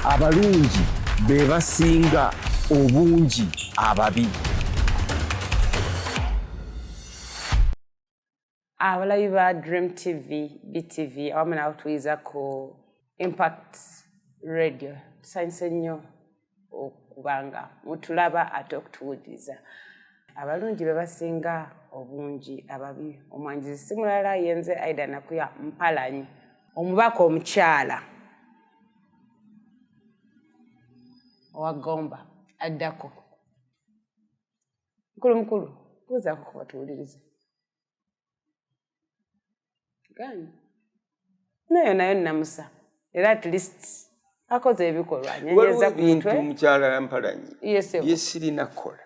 abalungi be basinga obungi ababi. Abalabi ba Dream TV, BTV, awamu nawo tuyiza ku Impact Radio. Tusanyuse nnyo okubanga mutulaba ate okutuwuliriza. Abalungi be basinga obungi ababi. Omwanjizi si mulala yenze Aida Nakuya Mpalanyi, omubaka omukyala owa Gomba addako. Mukulu buuzaako ku batuwuliriza. Gani? Nayo namusa. Era at least akoze ebikolwa nyenyeza ku mutwe. Mukyala Mpalanyi. Yes. Yesirina kola.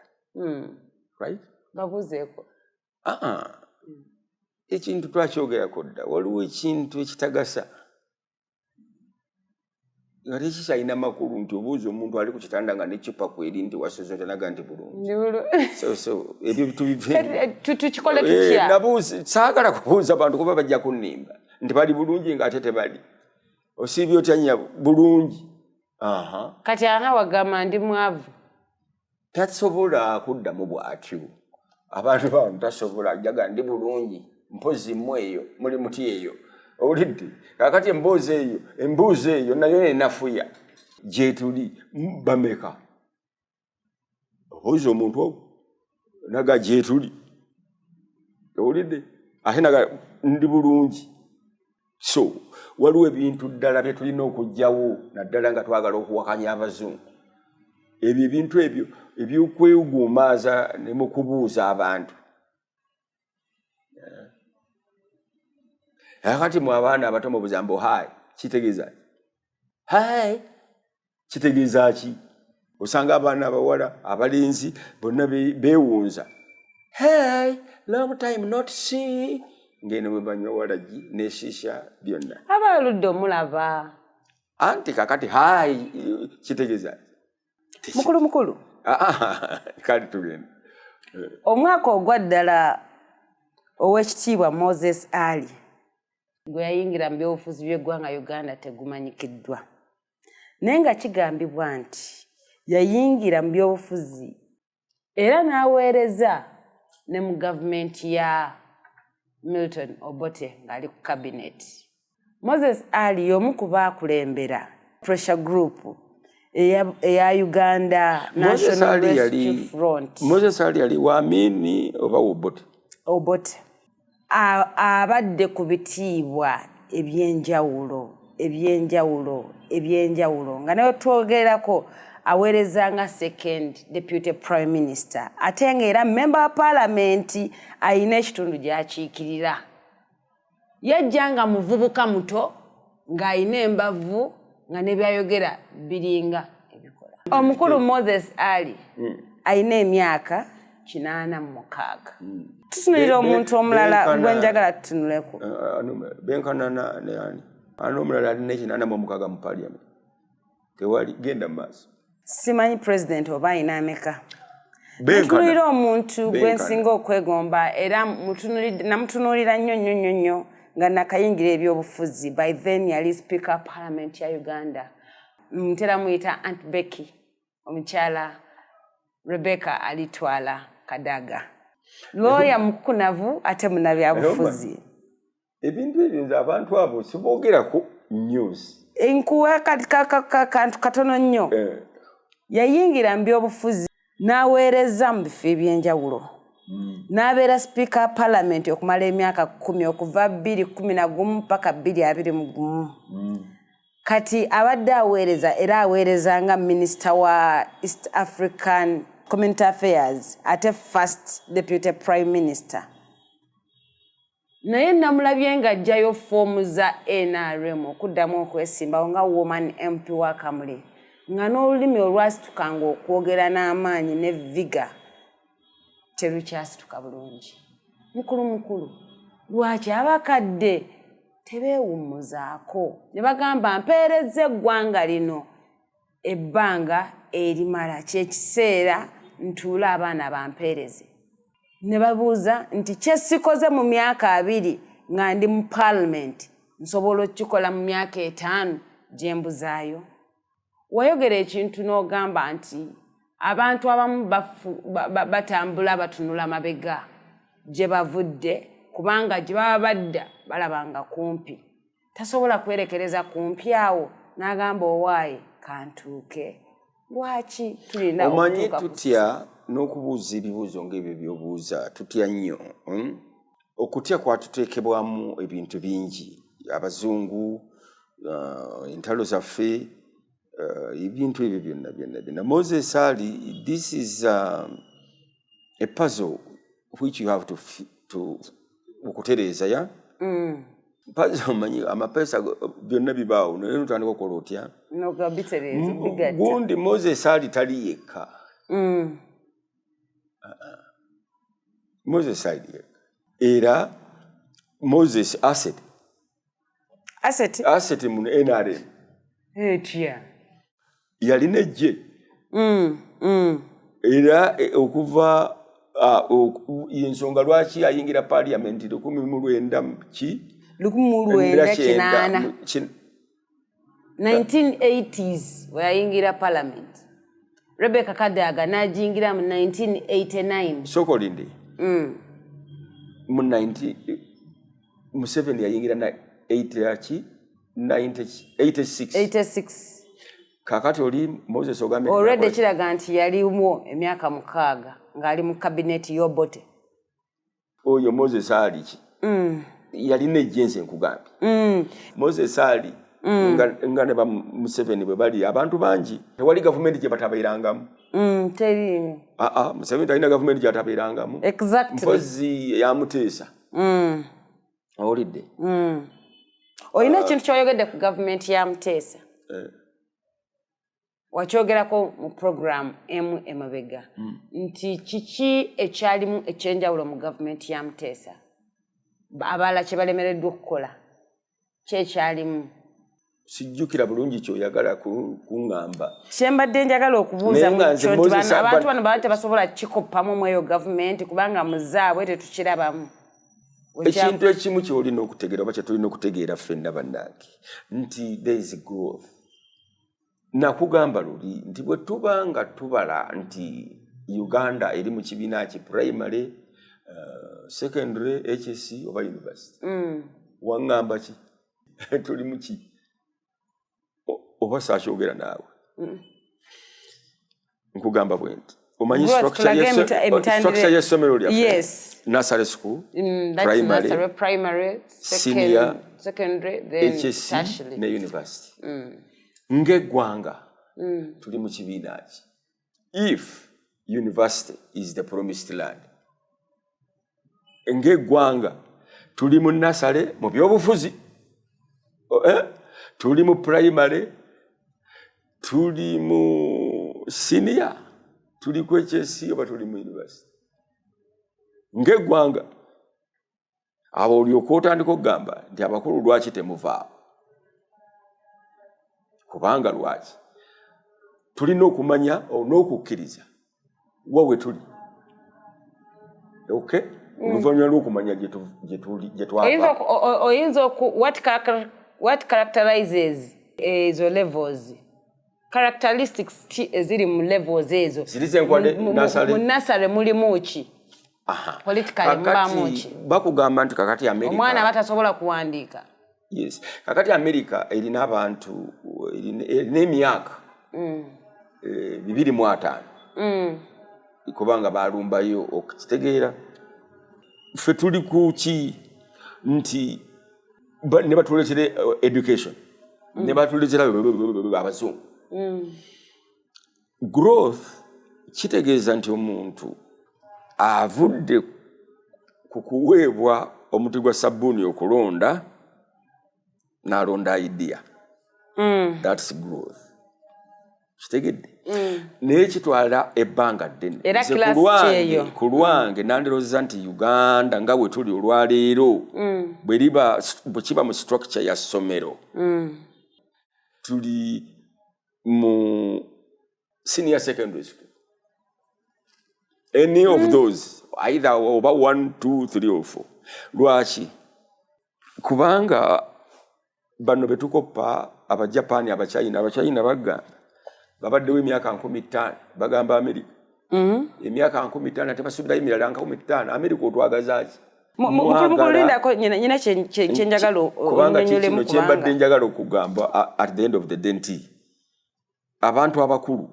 Right? Babuzeeko. Ekintu twakyogerako dda. Waliwo ekintu ekitagasa. Nga tekikyalina makulu nti obuuza omuntu ali ku kitanda nga n'eccupa kweri nti wasozo tanaga nti bulungi. So ebyo tukikole tutya? Nabuuza saagala kubuuza abantu kuba bajja kunnimba nti bali bulungi ng'ate tebali. Osiibye otya bulungi. Kati ana wagamba ndi mwavu. Tasobola kuddamu bw'atyo. Abantu bano tasobola jaga ndi bulungi mpozi mweyo muli muti eyo. Olidde kakati embuuzi eyo nayo enafuya gye tuli bameka. Obuuza omuntu naga gye tuli. Olidde ate naga ndi bulungi. So waliwo ebintu ddala bye tulina okuggyawo naddala nga twagala okuwakanya abazungu. Ebyo ebintu ebyo ebyokwegumaaza ne mu kubuuza abantu. Kati mu abaana abato mu buzambo hayi kitegeeza hayi kitegeeza ki? Osanga abaana abawala abalenzi bonna beewunza hey long time not see ngene bwe banywa walagi ne shisha byonna Abaludde omulaba anti kakati hayi kitegeeza mukulu kali tugenda omwaka ogwaddala ow'ekitiibwa Moses Ali gwe yayingira mu byobufuzi by'eggwanga Uganda tegumanyikiddwa. Naye nga kigambibwa nti yayingira mu byobufuzi era n'aweereza ne mu gavumenti ya Milton Obote ng'ali ku cabinet. Moses Ali y'omu ku baakulembera pressure group eya Uganda National Rescue Front. Moses Ali yali waamini oba Obote? Obote. Abadde ku bitiibwa ebyenjawulo nga nayo twogerako aweereza nga second deputy prime minister ate ng'era member wa parliament ayina ekitundu gy'akiikirira. Yajja nga muvubuka muto ng'ayina embavu nga ne byayogera biringa ebikola. Omukulu Moses Ali ayina emyaka 86. Tutunulira omuntu omulala gwe njagala tutunuleko. Benkanana ne ani? Ano omulala alina 86 mu parliament. Tewali genda mu maaso. Simanyi president oba ayina ameka. Tutunulira omuntu gwe nsinga okwegomba era namutunuulira nnyo nga nakayingira ebyobufuzi. By then yali speaker parliament ya Uganda. Ntera muyita Aunt Becky omukyala Rebecca Alitwala Kadaga. Lawyer mukunavu ate munabyabufuzi. Ebintu ebyo abantu abo siboogerako news. Enkuwa kantu katono nnyo. Yayingira mu byobufuzi n'aweereza mu bifo ebyenjawulo. N'abeera speaker parliament okumala emyaka 10 okuva 2011 mpaka 2021. Kati abadde aweereza era aweereza nga minister wa East African Community Affairs ate first deputy prime minister. Naye namulabye nga ajjayo foomu za NRM okuddamu okwesimbawo nga woman MP wa Kamuli nga n'olulimi olwasitukanga okwogera n'amaanyi ne viga terukyasituka bulungi. Mukulu lwaki abakadde tebeewummuzaako ne bagamba mpeereza eggwanga lino ebbanga erimala kyekiseera ntuula abaana bampeereze. Ne babuuza nti kyesikoze mu myaka 2 nga ndi mu parliament nsobola okukikola mu myaka 5 gye mbuzaayo. wayogera ekintu n'ogamba nti abantu abamu batambula batunula mabega gye bavudde kubanga gye baba badda balabanga kumpi tasobola kwerekereza kumpi awo n'agamba owaaye kantuuke lwaki tulina omanyi tutya n'okubuuza ebibuuzo ng'ebyo by'obuuza tutya nnyo okutya kwatuteekebwamu ebintu bingi abazungu entalo zaffe ebintu ebyo byonna Moses Ali, this is a puzzle which you have to okutereeza ya puzzle manyi amapesa byonna bibaawo naye notandika okukola otya gundi Moses Ali tali yekka Moses Ali yekka era Moses asset mu NRM etya yalina ejje era okuva ensonga lwaki ayingira parliament 1980s wayingira parliament Rebecca Kadaga najingira mu 1989 sokolinde mu 7 yayingira na 86 kakati oli Moses ogambe already kiraga nti yalimu emyaka 6 ngali mu cabinet yobote oyo Moses Ali yalina ejjense nkugambe Moses Ali nga ne ba Museveni bwe bali abantu bangi tewali government gye batabeerangamu teri Museveni talina government gye atabeerangamu exactly mpozi yamuteesa awulidde olina ekintu kyoyogedde ku government ya Muteesa wakyogerako mu program emabega nti kiki ekyalimu ekyenjawulo mu government ya Muteesa abala kye balemereddwa okukola kyekyalimu sijjukira bulungi kyoyagala kuŋŋamba kyembadde njagala okubuuza abantu bano baba tebasobola kikoppamu mu eyo government kubanga muzaabwe tetukirabamu ekintu ekimu kyolina okutegeera oba kyetulina okutegeera ffenna bannange nti there is growth nakugamba luli nti bwe tuba nga tubala nti Uganda eri mu kibiina ki primary secondary HSC oba university waŋŋamba ki tuli mu ki oba saakyogera naawe nkugamba bwe nti omanyi structure y'essomero lyaffe nursery school primary senior secondary then HSC tertiary ne university ng'eggwanga tuli mu kibiina ki if university is the promised land ng'eggwanga tuli mu nursery mu byobufuzi tuli mu primary tuli mu senior tuli ku HSC oba tuli mu university ng'eggwanga abo olyoka otandika okugamba nti abakulu lwaki temuvaawo kubanga lwaki tulina okumanya n'okukkiriza wawe tuli okay oluvannyuma lw'okumanya gye twava what characterizes ezo levels characteristics eziri mu levels ezo mu nasale mulimu ki politically mubamu ki bakugamba nti kakati America omwana batasobola kuwandiika yes kakati America erina abantu erina emyaka 205 kubanga balumbayo okitegeera ffe tuli ku ki nti ne batuleetere education ne batuleetera abazungu growth kitegeeza nti omuntu avudde ku kuweebwa omuti gwa sabbuuni okulonda n'alonda idea that's growth kitegedde naye kitwala ebbanga ddene ku lwange nandirowooza nti Uganda nga bwe tuli olwaleero bwe kiba mu structure ya ssomero tuli mu senior secondary school any of those either oba 1 2 3 or 4 lwaki kubanga bano betukoppa abajapani abachina bagamba babaddewo emyaka 15 bagamba America emyaka 15 tebasubirayo emirala 15 America otwagazaaki mukulindako nyina kyenjagala olunyonyolemu kubanga kyembadde njagala okugamba at the end of the day nti abantu abakulu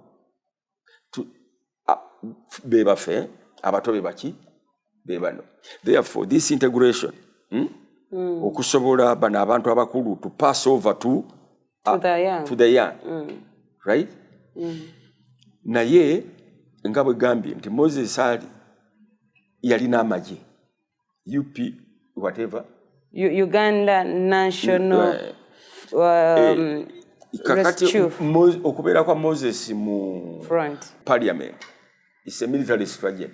bebafe abato bebaki bebano therefore this integration okusobola bano abantu abakulu to pass over to the young right naye nga bwe gambye nti Moses ali yalina amagye UP whatever Uganda National kakati okubeera kwa Moses mu front parliament is a military strategy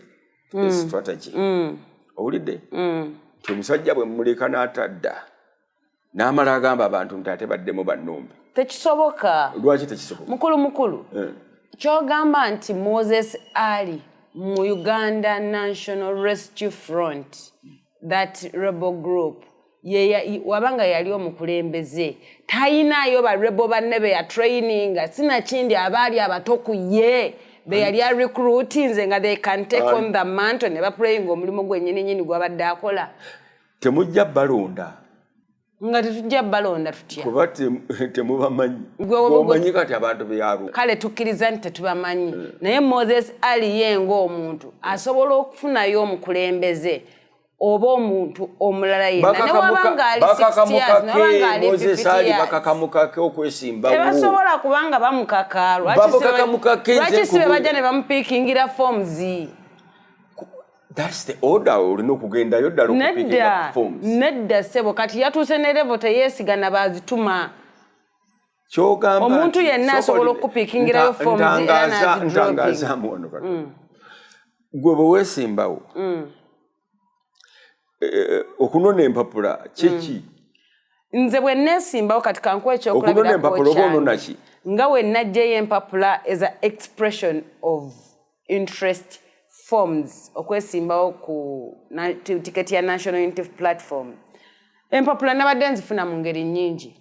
owulidde nti omusajja bwe muleka n'atadda n'amala agamba abantu nti ate baddemu bannumbe tekisoboka lwaki tekisoboka mukulu kyogamba nti Moses ali mu Uganda National Rescue Front that rebel group wabanga yali omukulembeze tayinayo ba rebel banne be ya training sinakindi abaali abatoku ye be yali recruiting nga they can take on the mantle ne ba praying omulimu gwennyini gwabadde akola temujja balonda nga tetujja balonda tutya kuba temubamanyi omanyi kati abantu beyabo kale tukkiriza nti tetubamanyi naye Moses ali yengo omuntu asobola okufunayo omukulembeze oba omuntu omulala yenna ne wabanga ali 60 years ne wabanga ali 50 years bakakamukake okwesimbawo tebasobola kubanga bamukaka lwaki sibe bajja ne bamupiikingira forms. That's the order olina okugendayo ddala okupiikinga forms. Nedda sebo kati yatuuse ne level teyeesigana bazituma kyogamba omuntu yenna asobola okupiikingirayo forms era nazidroping gwe bwe weesimbawo okunona empapula kiki nze bwe neesimbawo kati kankuwa ekyokulabirako nga we najjayo empapula as a expression of interest forms okwesimbawo ku tiketi ya National Unity Platform empapula nabadde nzifuna mu ngeri nnyingi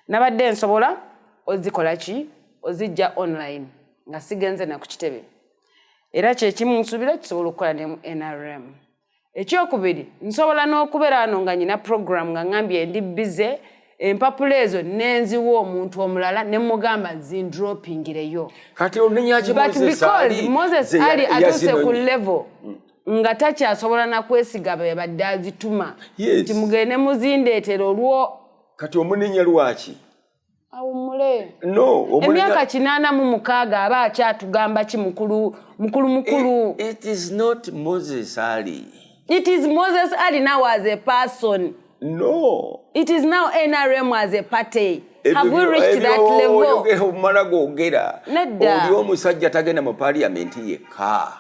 nabadde nsobola ozikola ki ozijja online nga sigenze na ku kitebe era kyekimu nsuubira kisobola okukola ne NRM. Ekyokubiri nsobola n'okubeera wano nga nyina program nga ngambye ndi bize empapula ezo nenziwa omuntu omulala ne mugamba zindropingireyo kati onenyaki Moses ali atuse ku level nga takyasobola nakwesiga be badde azituma nti mugende muzindeetera olwo kati omunenya lwaki awumule no emyaka 86 aba akyatugamba ki mukulu. It is not Moses Ali. It is Moses Ali now as a person. No. It is now NRM as a party. Have we reached that level? Nedda. Oli omusajja tagenda mu parliament yekka.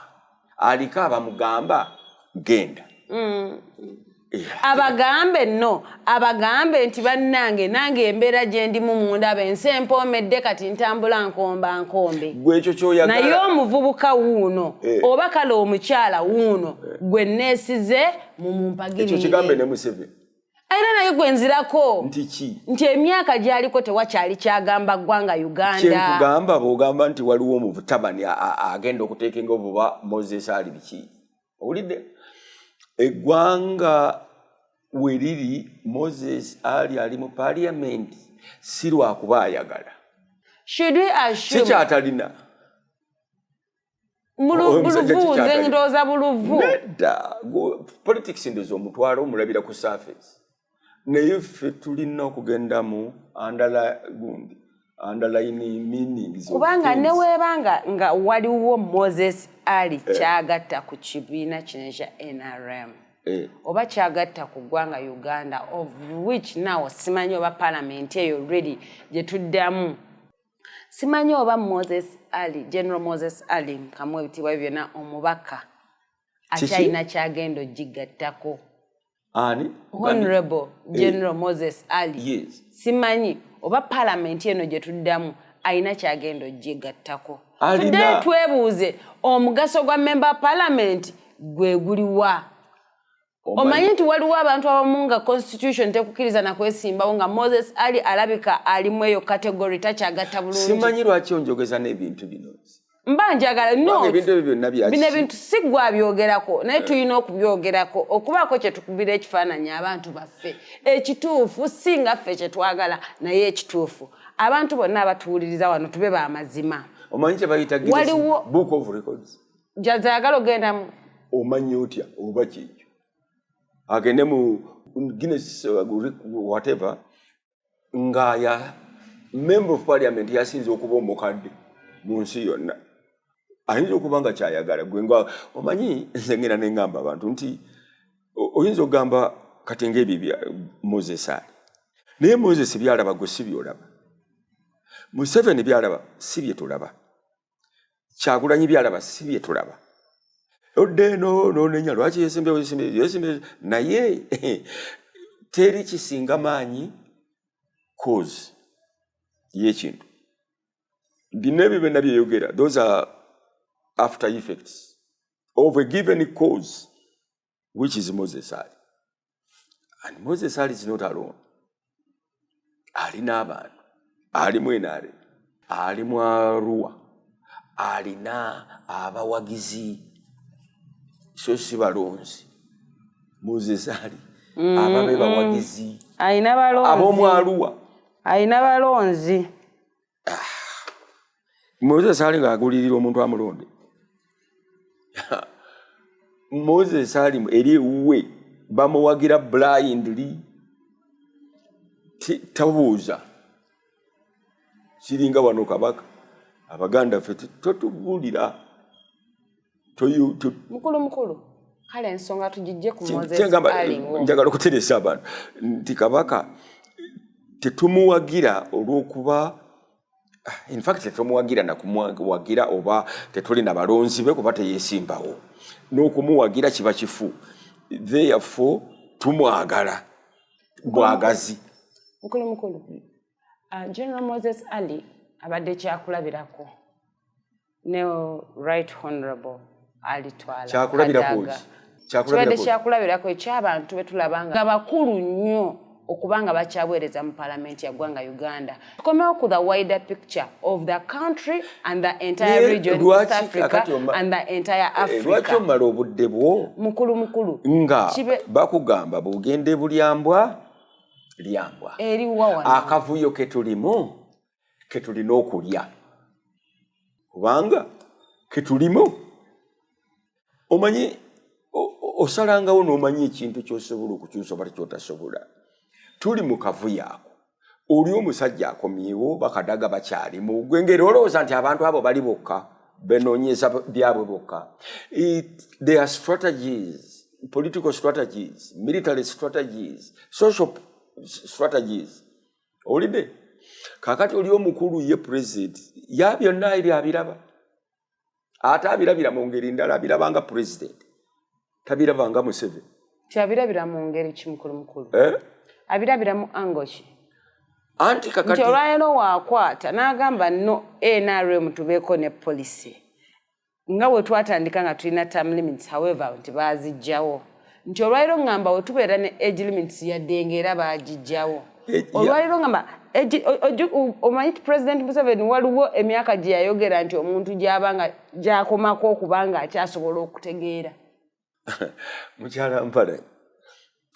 Aliko abamugamba genda. Abagambe no. Abagambe nti bannange nange embeera gye ndimu munda bense empomedde kati ntambula nkombe. Gwe ekyo ky'oyagala. Naye omuvubuka wuuno oba kale omukyala wuuno gwe neesize mu mumpagirire. Ekyo kigambe ne Museveni. Era naye gwe nzirako nti ki nti emyaka gyaliko tewakyali kyagamba ggwanga Uganda. Kyekugamba bw'ogamba nti waliwo omutabani agenda okuteekinga obuba Moses Ali biki owulidde eggwanga we liri Moses ali mu parliament si lwakuba ayagala. Should we assume kikyatalina buluvu nze ndowooza buluvu nedda politics ndoza omutwalo omulabira ku surface naye ffe tulina okugenda mu underline meanings kubanga ne weebanga nga waliwo Moses Ali kyagatta ku kibiina kino ekya NRM oba kyagatta ku ggwanga Uganda of which now simanyi oba parliament eyo ready gye tuddamu simanyi oba Moses Ali General Moses Ali kamwe ebitibwa byonna omubaka akyalina kyagenda ogigattako ani Honorable General Moses Ali. Yes. Simanyi oba parliament eno gye tuddamu alina kyagenda ogigattako. Tudde twebuuze omugaso gwa member parliament gwe guliwa. omanyi nti waliwo abantu abamu nga constitution tekukiriza na kwesimbawo nga Moses Ali alabika alimu eyo category takyagatta bulungi. Simanyi lwaki onjogeza n'ebintu bino. Mba njagala no bino ebintu si gwe abyogerako naye tulina okubyogerako okubaako kye tukubira ekifaananyi abantu baffe ekituufu si nga ffe kye twagala naye ekituufu abantu bonna abatuwuliriza wano tube ba mazima. Omanyi kye bayita Book of Records. Jazagala ogendamu. Omanyi otya oba kyekyo agende mu Guinness whatever nga ya member of parliament yasinze okuba omukadde mu nsi yonna. Ayinza okuba nga kyayagala gwe nga omanyi nze ngenda ne ngamba abantu nti oyinza okugamba kati ng'ebyo Moses Ali naye Moses byalaba gwe si byolaba. Museveni byalaba si bye tulaba. Kyagulanyi byalaba si bye tulaba. Odde no nenya lwaki yesimbe naye teri kisinga maanyi cause y'ekintu. Bino ebyo byonna byeyogera those are after effects of a given cause, which is Moses Ali. And Moses Ali is not alone. Alina abantu, alimu enare, alimu Arua, alina abawagizi, so si balonzi. Moses Ali, ababe bawagizi, alina balonzi, abomu Arua, alina balonzi. Moses Ali ng'agulirira omuntu amulonde. Moses Ali eri uwe bamuwagira blindly tabuuza kiringa wano kabaka abaganda ffe totubulira mukulu kale ensonga tugijje ku Moses Ali njagala okuteresa abantu nti kabaka tetumuwagira olw'okuba in fact tetumuwagira na kumuwagira oba tetuli na balonzi be kuba teyesimbawo n'okumuwagira kiba kifu therefore tumwagala bwagazi. Mukulu General Moses Ali abadde kyakulabirako ne Right Honorable Ali Twala kyakulabirako eky'abantu betulabanga abakulu nnyo okubanga bakyabwereza mu parliament ya gwanga Uganda. Tukomewo ku the wider picture of the country and the entire region of East Africa and the entire Africa. Lwaki omala obudde bwo mukulu nga bakugamba bugende bulyambwa eri wawa akavuyo ketulina okulya kubanga ketulimo omanyi osalangawo n'omanyi ekintu ky'osobola okukyusa oba tekyotasobola. Tuli mu kavuyo ako oli omusajja akomyewo bakadaga bakyalimu gwe ngeri olowooza nti abantu abo bali bokka benoonyeza byabwe bokka. There are strategies, political strategies, military strategies, social strategies. Olide kakati oli omukulu ye president ya byonna ebyo abiraba ate abirabira mu ngeri ndala abirabanga president tabirabanga Museveni kyabirabira mu ngeri kimukulu abirabira mu angochi anti kakati nti olwalero waakwata n'agamba no NRM tubeeko ne policy nga bwe twatandika nga tulina term limits however nti baazijjawo nti olwalero ngamba we tubeera ne age limits yadde ng'era baagijjawo olwalero ngamba omanyi President Museveni waliwo emyaka gye yayogera nti omuntu gy'abanga gy'akomako okubanga akyasobola okutegeera. Mukyala Mpala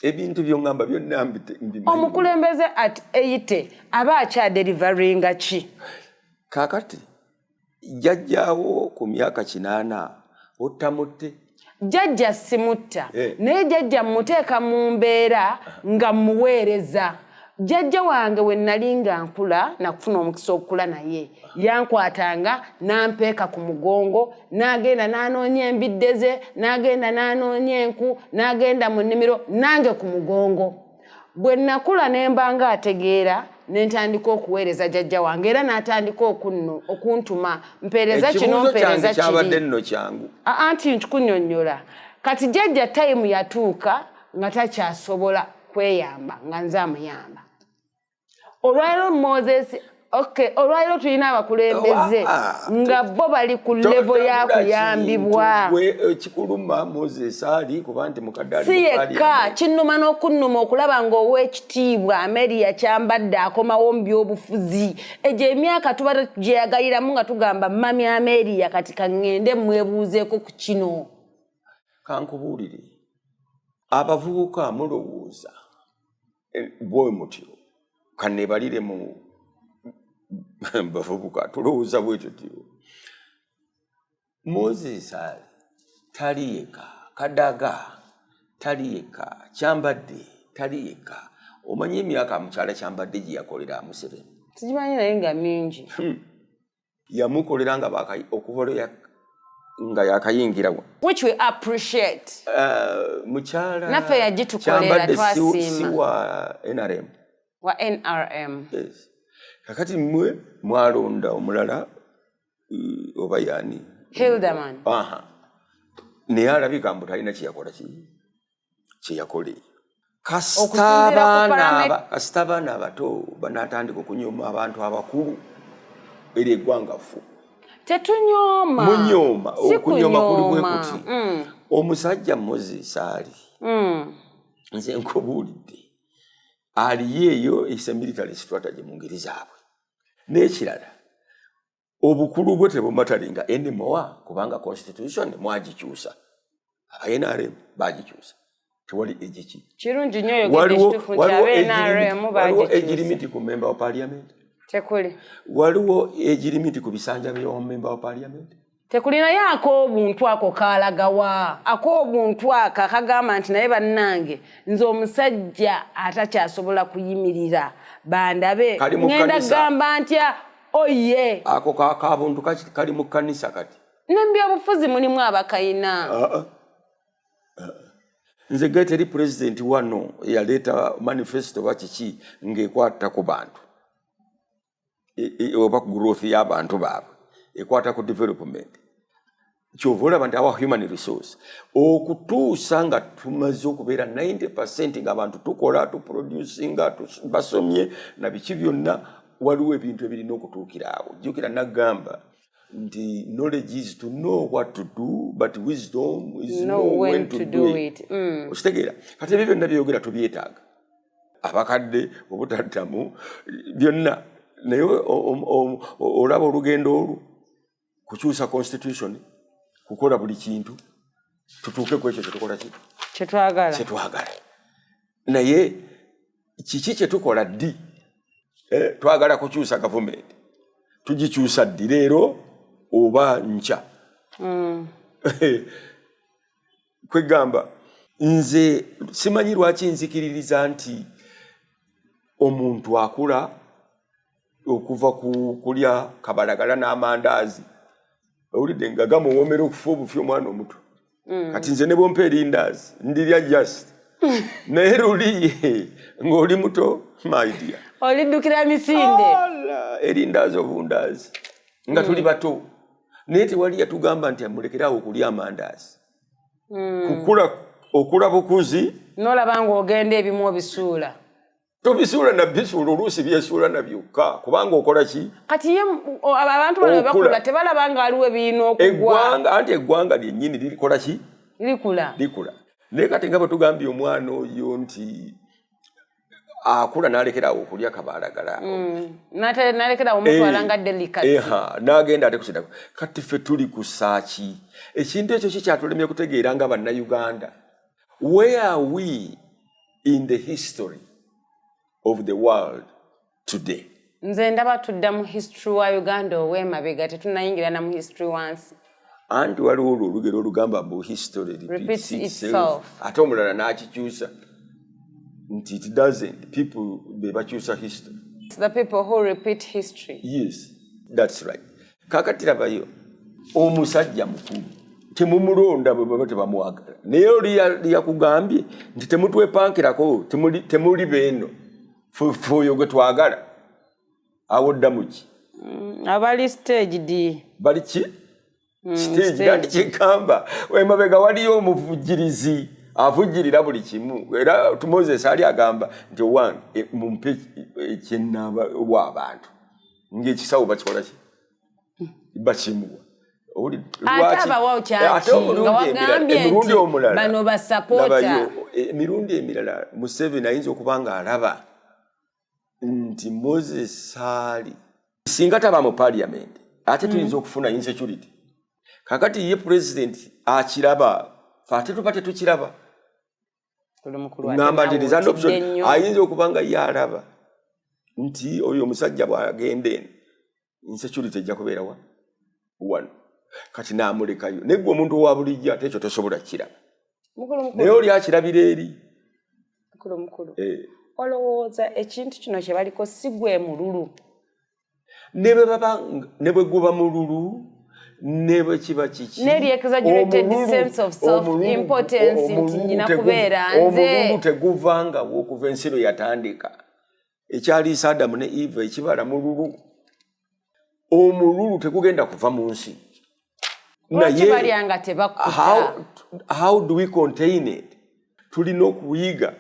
ebintu byongamba byonna mbimanyi. Omukulembeze at 80 aba akyaderivaringa ki? Kakati jjajjaawo ku myaka 8 ottamutte. Jjajja simutta naye jjajja muteeka mu mbeera nga muweereza. Jjajja wange we nali nga nkula nakufuna omukisa okukula naye yankwatanga nampeeka ku mugongo n'agenda n'anoonya embidde ze n'agenda n'anoonya enku n'agenda mu nnimiro nange ku mugongo. Bwe nakula ne mba nga ategeera ne ntandika okuweereza jjajja wange era n'atandika okuntuma mpeereza kino mpeereza kiri. Kyabadde nno kyangu. Anti nkunyonnyola kati jjajja time yatuuka nga takyasobola kweyamba nga nze amuyamba. Olwalero Moses Okay, olwaliro tulina abakulembeze nga bo bali ku level ya kuyambibwa. Kikuluma Moses ali kuba nti mukadde ali si yekka kinnuma n'okunnuma okulaba ng'ow'ekitiibwa Amelia Kyambadde akomawo mu by'obufuzi. Egyo emyaka tuba gyeyagayiramu nga tugamba mami Amelia kati kaŋŋende mwebuuzeeko ku kino. Kankubuulire abavubuka mulowooza bwe mutyo kanneebalire mu bavubuka tulowooza bwe tutyo. Moses ali tali yekka, Kadaga tali yekka, Kyambadde tali yekka. Omanyi emyaka mukyala Kyambadde gye yakolera Museveni? Sigimanyi naye nga mingi. Yamukolera nga okuva nga yakayingira wa. Which we appreciate. Mukyala naffe yagitukolera twasiima. Si wa NRM. Wa NRM. Yes. Kakati mwe mwalonda omulala oba yani. Hildeman. Aha. Naye alabika mbu talina kyeyakola kyeyakole. Kasita abaana abato banaatandika okunyoma abantu abakulu eri eggwangafu. Tetunyooma. Munyooma. Okunyoma kuli bwe kuti. Omusajja Moses ali. Nze nkubuulidde. Ali eyo is a military strategy mu ngeri zaabwe. N'ekirala obukulu bwe tebumatalinga anymore kubanga constitution mwagikyusa. NRM bagikyusa. Tewali egiki. Kirungi nnyo oyogedde ekituufu nti NRM bagikyusa. Waliwo egirimiti ku member wa parliament? Tekuli. Waliwo egirimiti ku bisanja by'omu member wa parliament? Tekuli naye ak'obuntu ako kaalagawa. Ak'obuntu ako akagamba nti naye bannange nze omusajja atakyasobola kuyimirira bandabe ngenda gamba ntya oye. Ako kabuntu kali mu kkanisa kati. N'ebyobufuzi mulimu abakayina. Nze geteri president wano yaleeta manifesto bakiki ng'ekwata ku bantu. Oba ku growth y'abantu baabwe. Ekwata ku development. Kyova olaba nti awa human resource. Okutuusa nga tumaze okubeera 90% ng'abantu tukola, tuproducinga, basomye na biki byonna waliwo ebintu ebirina okutuukira awo. Jjukira nagamba nti knowledge is to know what to do, but wisdom is know when to do it. Okitegeera. Kati ebyo byonna byeyogera tubyetaaga. Abakadde obutaddamu byonna. Naye olaba olugendo olwo kukyusa constitution kukola buli kintu tutuuke ku ekyo kyetukola kyetwagala. Naye kiki kyetukola ddi? Twagala kukyusa gavumenti. Tugikyusa ddi leero oba nkya? Kwegamba nze simanyi lwaki nzikiririza nti omuntu akula okuva ku kulya kabalagala n'amandaazi owulidde nga gamuwoomera okufa obufi omwana omuto. Kati nze ne bompa erindaazi ndirya just naye luli ng'oli muto my dear oliddukira misinde erindaazi obundaazi nga tuli bato. Naye tewali yatugamba nti amulekeraawo okulya amandaazi. Okula bukuzi n'olaba ng'ogenda ebimu obisuula. Tobisuula na bisuula oluusi byesuula na byokka kubanga okola ki? Kati ye abantu bano bakula tebalaba nga aliwo ebiina okugwa. Anti eggwanga lyennyini lirikola ki? Likula. Naye kati nga bwe tugambye omwana oyo nti akula n'alekeraawo okulya kabalagala. N'alekeraawo omutwala nga delicacy. N'agenda ate kusidako. Kati ffe tuli ku saaki. Ekintu ekyo kikyatulemye kutegeera nga bannayuganda. Where are we in the history of the world today? Nze ndaba tudda mu history wa Uganda ow'emabega tetunnayingira na mu history wansi. Anti waliwo olugero olugamba mbu history repeats itself. Ate omulala n'akikyusa nti it doesn't. People be bakyusa history. It's the people who repeat history. Yes, that's right. Kakati labayo omusajja mukulu temumulonda bwe baba tebamuwagala. Naye oli yakugambye nti temutwepankirako temuli beeno fuyo gwe twagala. Awo ddamu ki? Abali stage D. Bali ki? Stage gandi kikamba. Emabega waliyo omuvujjirizi avujjirira buli kimu. Era Moses ali agamba nti mumpe ekyenaba w'abantu. ng'ekisawo bakikola ki bakimuwa emirundi omulala bano basapota emirundi emirala Museveni ayinza okuba nga alaba nti Moses Sali singa taba mu parliament ate tuyinza okufuna insecurity kakati ye president akiraba fate tupate tukiraba ngamba nti design option ayinza okuba nga ye alaba nti oyo omusajja bw'agende insecurity ejja kubeera wano kati naamulekayo negwe omuntu owa bulijjo ate ekyo tosobola kiraba naye oli akirabira eri mukulu olowooza ekintu kino kye baliko si gwe mululu ne bwe guba mululu ne bwe kiba kiki neri exaggerated sense of self importance nti nyina kubeera nze omululu teguvangawo okuva ensi lwe yatandika ekyaliisa Adamu ne Eva ekibala mululu omululu tegugenda kuva mu nsi naye how do we contain it tulina okuyiga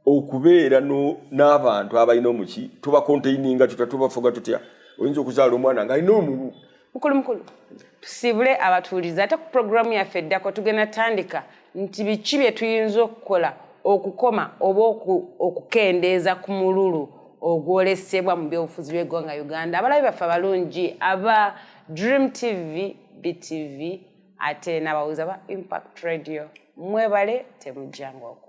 okubeera n'abantu abalina omuki tuba containinga tubafuga tutya oyinza okuzaala omwana ng'alina omululu mukulu tusibule abatuulizi ate ku programu yaffe eddako tugenda tandika nti biki bye tuyinza okukola okukoma oba okukendeeza ku mululu ogwolesebwa mu byobufuzi bw'eggwanga Uganda abalabi baffe abalungi aba Dream TV BTV ate n'abawuza ba Impact Radio mwebale temujjangu